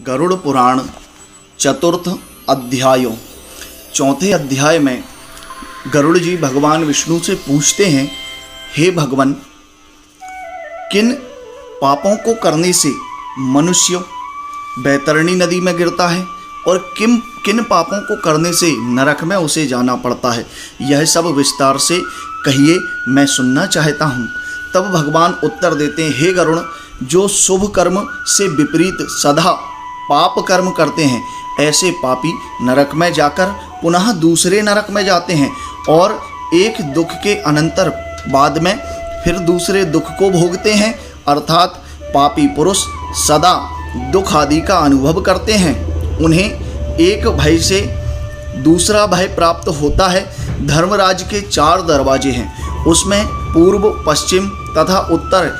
गरुड़ पुराण चतुर्थ अध्याय। चौथे अध्याय में गरुड़ जी भगवान विष्णु से पूछते हैं, हे भगवान, किन पापों को करने से मनुष्य बैतरणी नदी में गिरता है और किन पापों को करने से नरक में उसे जाना पड़ता है, यह सब विस्तार से कहिए, मैं सुनना चाहता हूँ। तब भगवान उत्तर देते हैं, हे गरुड़, जो शुभ कर्म से विपरीत सदा पाप कर्म करते हैं, ऐसे पापी नरक में जाकर पुनः दूसरे नरक में जाते हैं और एक दुख के अनंतर बाद में फिर दूसरे दुख को भोगते हैं। अर्थात पापी पुरुष सदा दुख आदि का अनुभव करते हैं। उन्हें एक भय से दूसरा भय प्राप्त होता है। धर्मराज के 4 दरवाजे हैं, उसमें पूर्व, पश्चिम तथा उत्तर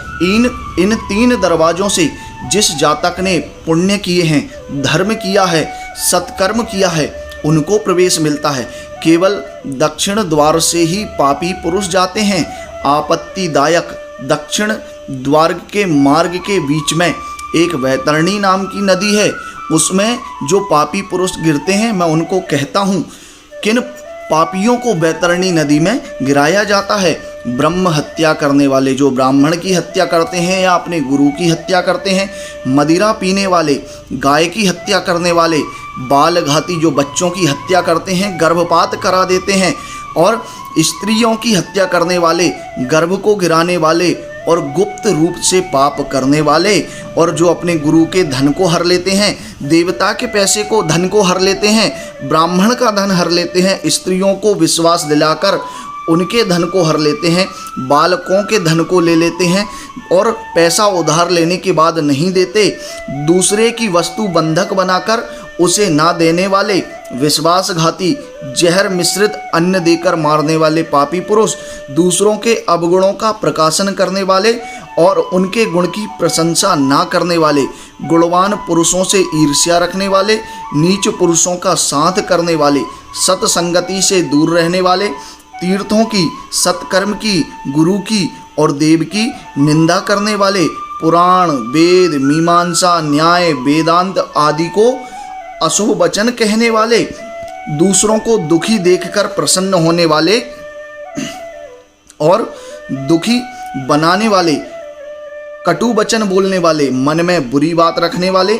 इन 3 दरवाजों से जिस जातक ने पुण्य किए हैं, धर्म किया है, सत्कर्म किया है, उनको प्रवेश मिलता है। केवल दक्षिण द्वार से ही पापी पुरुष जाते हैं। आपत्तिदायक दक्षिण द्वार के मार्ग के बीच में एक वैतरणी नाम की नदी है, उसमें जो पापी पुरुष गिरते हैं, मैं उनको कहता हूँ, किन पापियों को बैतरणी नदी में गिराया जाता है। ब्रह्म हत्या करने वाले, जो ब्राह्मण की हत्या करते हैं या अपने गुरु की हत्या करते हैं, मदिरा पीने वाले, गाय की हत्या करने वाले, बाल घाती, जो बच्चों की हत्या करते हैं, गर्भपात करा देते हैं, और स्त्रियों की हत्या करने वाले, गर्भ को गिराने वाले और गुप्त रूप से पाप करने वाले, और जो अपने गुरु के धन को हर लेते हैं, देवता के पैसे को, धन को हर लेते हैं, ब्राह्मण का धन हर लेते हैं, स्त्रियों को विश्वास दिलाकर उनके धन को हर लेते हैं, बालकों के धन को ले लेते हैं और पैसा उधार लेने के बाद नहीं देते, दूसरे की वस्तु बंधक बनाकर उसे ना देने वाले, विश्वासघाती, जहर मिश्रित अन्न देकर मारने वाले पापी पुरुष, दूसरों के अवगुणों का प्रकाशन करने वाले और उनके गुण की प्रशंसा ना करने वाले, गुणवान पुरुषों से ईर्ष्या रखने वाले, नीच पुरुषों का साथ करने वाले, सत्संगति से दूर रहने वाले, तीर्थों की, सत्कर्म की, गुरु की और देव की निंदा करने वाले, पुराण, वेद, मीमांसा, न्याय, वेदांत आदि को अशुभ वचन कहने वाले, दूसरों को दुखी देखकर प्रसन्न होने वाले और दुखी बनाने वाले, कटु वचन बोलने वाले, मन में बुरी बात रखने वाले,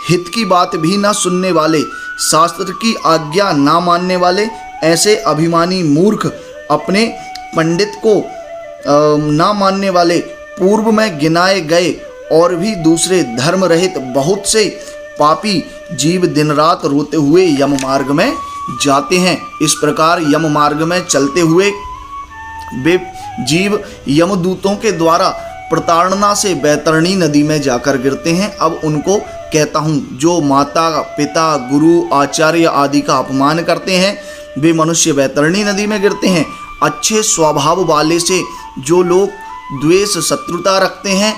हित की बात भी ना सुनने वाले, शास्त्र की आज्ञा ना मानने वाले, ऐसे अभिमानी मूर्ख, अपने पंडित को ना मानने वाले, पूर्व में गिनाए गए और भी दूसरे धर्म रहित बहुत से पापी जीव दिन रात रोते हुए यम मार्ग में जाते हैं। इस प्रकार यम मार्ग में चलते हुए वे जीव यमदूतों के द्वारा प्रताड़ना से बैतरणी नदी में जाकर गिरते हैं। अब उनको कहता हूँ, जो माता, पिता, गुरु, आचार्य आदि का अपमान करते हैं, वे मनुष्य बैतरणी नदी में गिरते हैं। अच्छे स्वभाव वाले से जो लोग द्वेष, शत्रुता रखते हैं,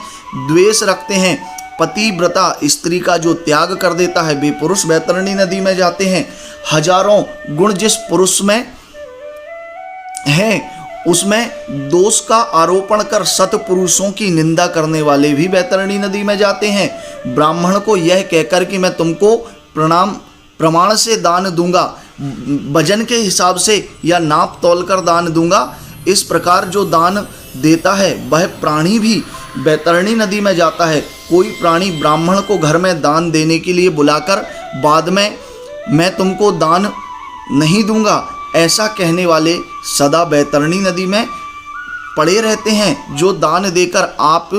द्वेष रखते हैं, पतिव्रता स्त्री का जो त्याग कर देता है, वे पुरुष बैतरणी नदी में जाते हैं। हजारों गुण जिस पुरुष में हैं, उसमें दोष का आरोपण कर सत्पुरुषों की निंदा करने वाले भी बैतरणी नदी में जाते हैं। ब्राह्मण को यह कहकर कि मैं तुमको प्रमाण से दान दूंगा, वजन के हिसाब से या नाप तोल कर दान दूंगा, इस प्रकार जो दान देता है वह प्राणी भी बैतरणी नदी में जाता है। कोई प्राणी ब्राह्मण को घर में दान देने के लिए बुलाकर बाद में मैं तुमको दान नहीं दूंगा, ऐसा कहने वाले सदा बैतरणी नदी में पड़े रहते हैं। जो दान देकर आप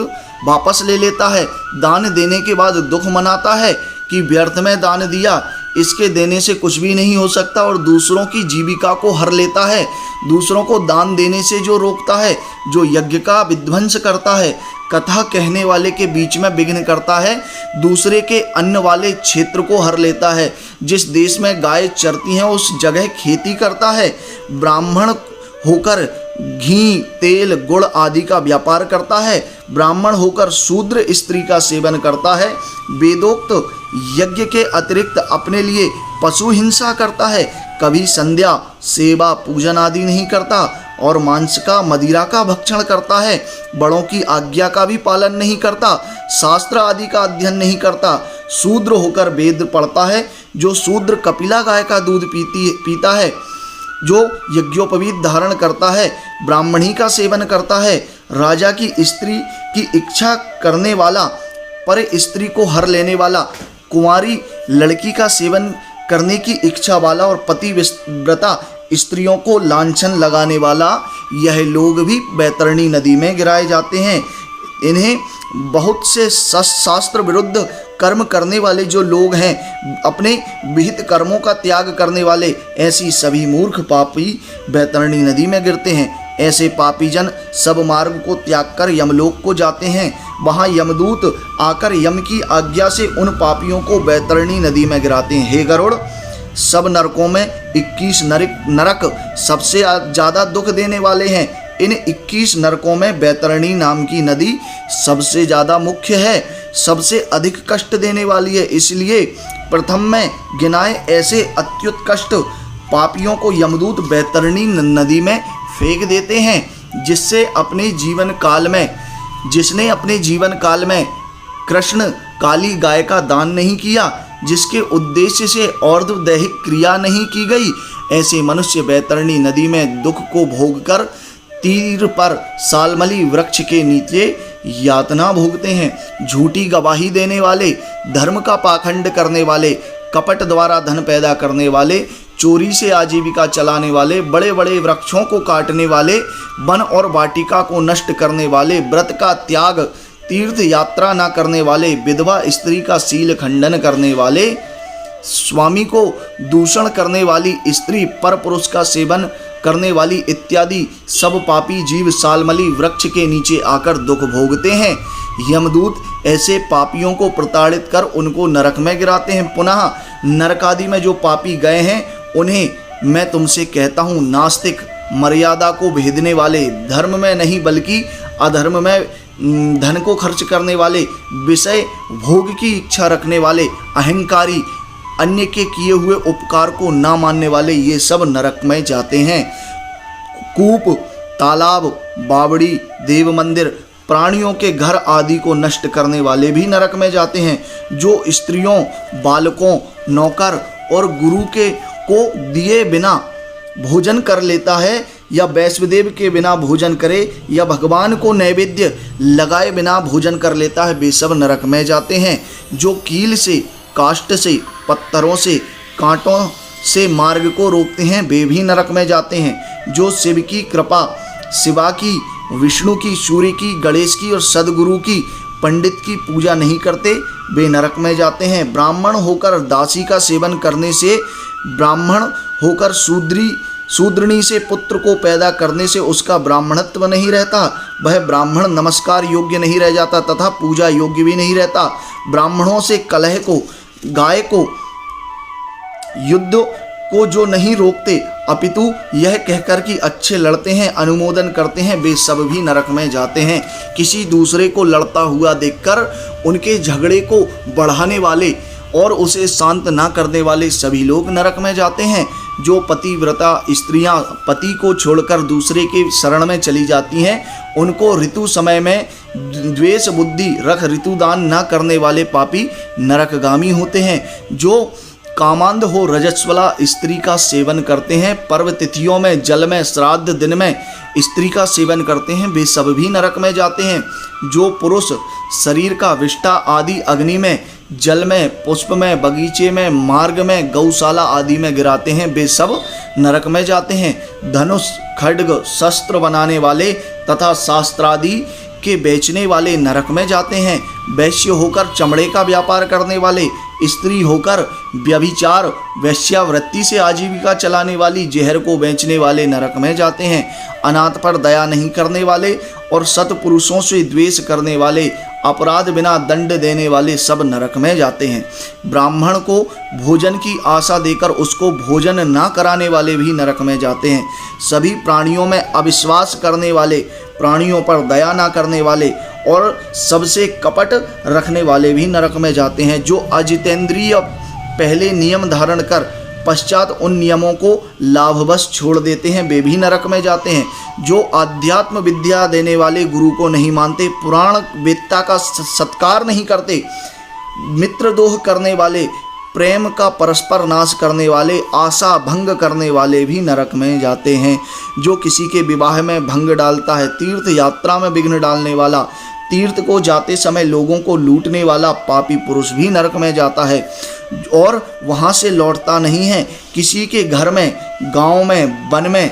वापस ले लेता है, दान देने के बाद दुख मनाता है कि व्यर्थ में दान दिया, इसके देने से कुछ भी नहीं हो सकता, और दूसरों की जीविका को हर लेता है, दूसरों को दान देने से जो रोकता है, जो यज्ञ का विध्वंस करता है, कथा कहने वाले के बीच में विघ्न करता है, दूसरे के अन्न वाले क्षेत्र को हर लेता है, जिस देश में गाय चरती हैं उस जगह खेती करता है, ब्राह्मण होकर घी, तेल, गुड़ आदि का व्यापार करता है, ब्राह्मण होकर शूद्र स्त्री का सेवन करता है, वेदोक्त यज्ञ के अतिरिक्त अपने लिए पशु हिंसा करता है, कभी संध्या, सेवा, पूजन आदि नहीं करता और मांस का, मदिरा का भक्षण करता है, बड़ों की आज्ञा का भी पालन नहीं करता, शास्त्र आदि का अध्ययन नहीं करता, शूद्र होकर वेद पढ़ता है, जो शूद्र कपिला गाय का दूध पीता है, जो यज्ञोपवीत धारण करता है, ब्राह्मणी का सेवन करता है, राजा की स्त्री की इच्छा करने वाला, पर स्त्री को हर लेने वाला, कुंवारी लड़की का सेवन करने की इच्छा वाला और पतिव्रता स्त्रियों को लांछन लगाने वाला, यह लोग भी बैतरणी नदी में गिराए जाते हैं। इन्हें बहुत से शास्त्र विरुद्ध कर्म करने वाले जो लोग हैं, अपने विहित कर्मों का त्याग करने वाले, ऐसी सभी मूर्ख पापी बैतरणी नदी में गिरते हैं। ऐसे पापी जन सब मार्ग को त्याग कर यमलोक को जाते हैं। वहाँ यमदूत आकर यम की आज्ञा से उन पापियों को बैतरणी नदी में गिराते हैं। हे गरुड़, सब नरकों में 21 नरक सबसे ज़्यादा दुख देने वाले हैं। इन 21 नरकों में बैतरणी नाम की नदी सबसे ज़्यादा मुख्य है, सबसे अधिक कष्ट देने वाली है। इसलिए प्रथम में गिनाए ऐसे अत्युत्कृष्ट पापियों को यमदूत बैतरणी नदी में फेंक देते हैं। जिसने अपने जीवन काल में कृष्ण काली गाय का दान नहीं किया, जिसके उद्देश्य से और्ध्वदैहिक क्रिया नहीं की गई, ऐसे मनुष्य बैतरणी नदी में दुख को भोगकर तीर पर सालमली वृक्ष के नीचे यातना भोगते हैं। झूठी गवाही देने वाले, धर्म का पाखंड करने वाले, कपट द्वारा धन पैदा करने वाले, चोरी से आजीविका चलाने वाले, बड़े बड़े वृक्षों को काटने वाले, वन और वाटिका को नष्ट करने वाले, व्रत का त्याग, तीर्थ यात्रा न करने वाले, विधवा स्त्री का शील खंडन करने वाले, स्वामी को दूषण करने वाली स्त्री, पर पुरुष का सेवन करने वाली इत्यादि सब पापी जीव सालमली वृक्ष के नीचे आकर दुख भोगते हैं। यमदूत ऐसे पापियों को प्रताड़ित कर उनको नरक में गिराते हैं। पुनः नरक आदि में जो पापी गए हैं, उन्हें मैं तुमसे कहता हूँ, नास्तिक, मर्यादा को भेदने वाले, धर्म में नहीं बल्कि अधर्म में धन को खर्च करने वाले, विषय भोग की इच्छा रखने वाले, अहंकारी, अन्य के किए हुए उपकार को ना मानने वाले, ये सब नरक में जाते हैं। कूप, तालाब, बावड़ी, देव मंदिर, प्राणियों के घर आदि को नष्ट करने वाले भी नरक में जाते हैं। जो स्त्रियों, बालकों, नौकर और गुरु को दिए बिना भोजन कर लेता है, या वैष्णदेव के बिना भोजन करे, या भगवान को नैवेद्य लगाए बिना भोजन कर लेता है, वे सब नरक में जाते हैं। जो कील से, काष्ठ से, पत्थरों से, कांटों से मार्ग को रोकते हैं, वे भी नरक में जाते हैं। जो शिव की कृपा, शिवा की, विष्णु की, सूर्य की, गणेश की और सदगुरु की, पंडित की पूजा नहीं करते, वे नरक में जाते हैं। ब्राह्मण होकर दासी का सेवन करने से, ब्राह्मण होकर शूद्रणी से पुत्र को पैदा करने से उसका ब्राह्मणत्व नहीं रहता, वह ब्राह्मण नमस्कार योग्य नहीं रह जाता तथा पूजा योग्य भी नहीं रहता। ब्राह्मणों से कलह को, गाय को, युद्ध को जो नहीं रोकते, अपितु यह कहकर कि अच्छे लड़ते हैं अनुमोदन करते हैं, वे सब भी नरक में जाते हैं। किसी दूसरे को लड़ता हुआ देखकर उनके झगड़े को बढ़ाने वाले और उसे शांत ना करने वाले सभी लोग नरक में जाते हैं। जो पतिव्रता स्त्रियां पति को छोड़कर दूसरे के शरण में चली जाती हैं, उनको ऋतु समय में द्वेष बुद्धि रख ऋतुदान न करने वाले पापी नरकगामी होते हैं। जो कामांध हो रजस्वला स्त्री का सेवन करते हैं, पर्व तिथियों में, जल में, श्राद्ध दिन में स्त्री का सेवन करते हैं, वे सब भी नरक में जाते हैं। जो पुरुष शरीर का विष्ठा आदि अग्नि में, जल में, पुष्प में, बगीचे में, मार्ग में, गौशाला आदि में गिराते हैं, वे सब नरक में जाते हैं। धनुष, खड्ग, शस्त्र बनाने वाले तथा शास्त्रादि के बेचने वाले नरक में जाते हैं। वैश्य होकर चमड़े का व्यापार करने वाले, स्त्री होकर व्यभिचार वैश्यावृत्ति से आजीविका चलाने वाली, जहर को बेचने वाले नरक में जाते हैं। अनाथ पर दया नहीं करने वाले और सत्पुरुषों से द्वेष करने वाले, अपराध बिना दंड देने वाले सब नरक में जाते हैं। ब्राह्मण को भोजन की आशा देकर उसको भोजन ना कराने वाले भी नरक में जाते हैं। सभी प्राणियों में अविश्वास करने वाले, प्राणियों पर दया ना करने वाले और सबसे कपट रखने वाले भी नरक में जाते हैं। जो अजितेंद्रिय पहले नियम धारण कर पश्चात उन नियमों को लाभवश छोड़ देते हैं, वे भी नरक में जाते हैं। जो आध्यात्म विद्या देने वाले गुरु को नहीं मानते, पुराण वेत्ता का सत्कार नहीं करते, मित्रद्रोह करने वाले, प्रेम का परस्पर नाश करने वाले, आशा भंग करने वाले भी नरक में जाते हैं। जो किसी के विवाह में भंग डालता है, तीर्थ यात्रा में विघ्न डालने वाला, तीर्थ को जाते समय लोगों को लूटने वाला पापी पुरुष भी नरक में जाता है और वहाँ से लौटता नहीं है। किसी के घर में, गांव में, वन में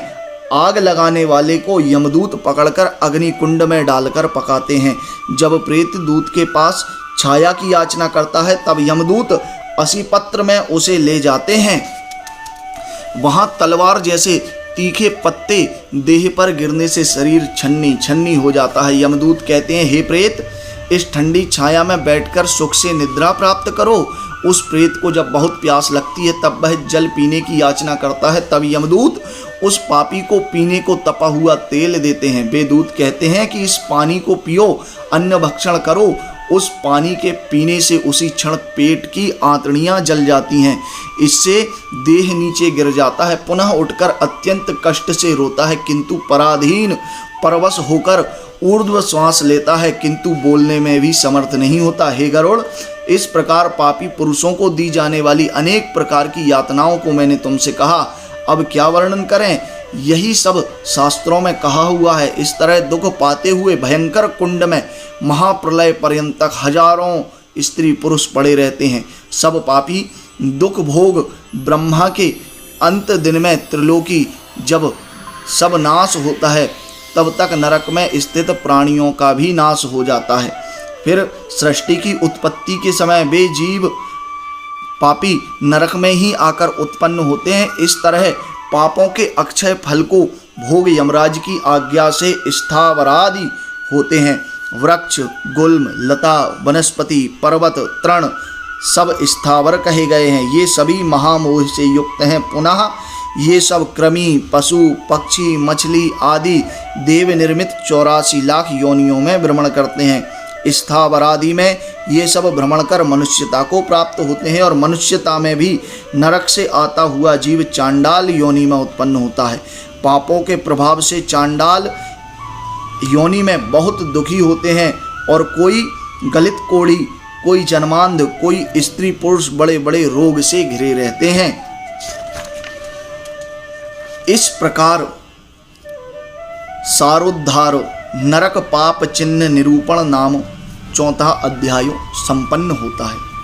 आग लगाने वाले को यमदूत पकड़कर अग्निकुंड में डालकर पकाते हैं। जब प्रेत दूत के पास छाया की याचना करता है तब यमदूत असीपत्र में उसे ले जाते हैं। वहाँ तलवार जैसे तीखे पत्ते देह पर गिरने से शरीर छन्नी छन्नी हो जाता है। यमदूत कहते हैं, हे प्रेत, इस ठंडी छाया में बैठकर सुख से निद्रा प्राप्त करो। उस प्रेत को जब बहुत प्यास लगती है तब वह जल पीने की याचना करता है। तब यमदूत उस पापी को पीने को तपा हुआ तेल देते हैं। वे दूत कहते हैं कि इस पानी को पियो, अन्न भक्षण करो। उस पानी के पीने से उसी क्षण पेट की आंतड़ियां जल जाती हैं। इससे देह नीचे गिर जाता है। पुनः उठकर अत्यंत कष्ट से रोता है, किंतु पराधीन परवश होकर ऊर्ध्व श्वास लेता है, किंतु बोलने में भी समर्थ नहीं होता। हे गरुड़, इस प्रकार पापी पुरुषों को दी जाने वाली अनेक प्रकार की यातनाओं को मैंने तुमसे कहा, अब क्या वर्णन करें? यही सब शास्त्रों में कहा हुआ है। इस तरह दुख पाते हुए भयंकर कुंड में महाप्रलय पर्यंत तक हजारों स्त्री पुरुष पड़े रहते हैं। सब पापी दुख भोग ब्रह्मा के अंत दिन में त्रिलोकी जब सब नाश होता है तब तक नरक में स्थित प्राणियों का भी नाश हो जाता है। फिर सृष्टि की उत्पत्ति के समय वे जीव पापी नरक में ही आकर उत्पन्न होते हैं। इस तरह पापों के अक्षय फल को भोग यमराज की आज्ञा से स्थावरादि होते हैं। वृक्ष, गुल्म, लता, वनस्पति, पर्वत, तृण सब स्थावर कहे गए हैं। ये सभी महामोह से युक्त हैं। पुनः ये सब कृमि, पशु, पक्षी, मछली आदि देव निर्मित 84 लाख योनियों में भ्रमण करते हैं। स्थावरादि में ये सब भ्रमण कर मनुष्यता को प्राप्त होते हैं और मनुष्यता में भी नरक से आता हुआ जीव चांडाल योनि में उत्पन्न होता है। पापों के प्रभाव से चांडाल योनि में बहुत दुखी होते हैं और कोई गलित कोढ़ी, कोई जन्मांध, कोई स्त्री पुरुष बड़े बड़े रोग से घिरे रहते हैं। इस प्रकार सारोद्धार नरक पाप चिन्ह निरूपण नाम 4वां अध्याय संपन्न होता है।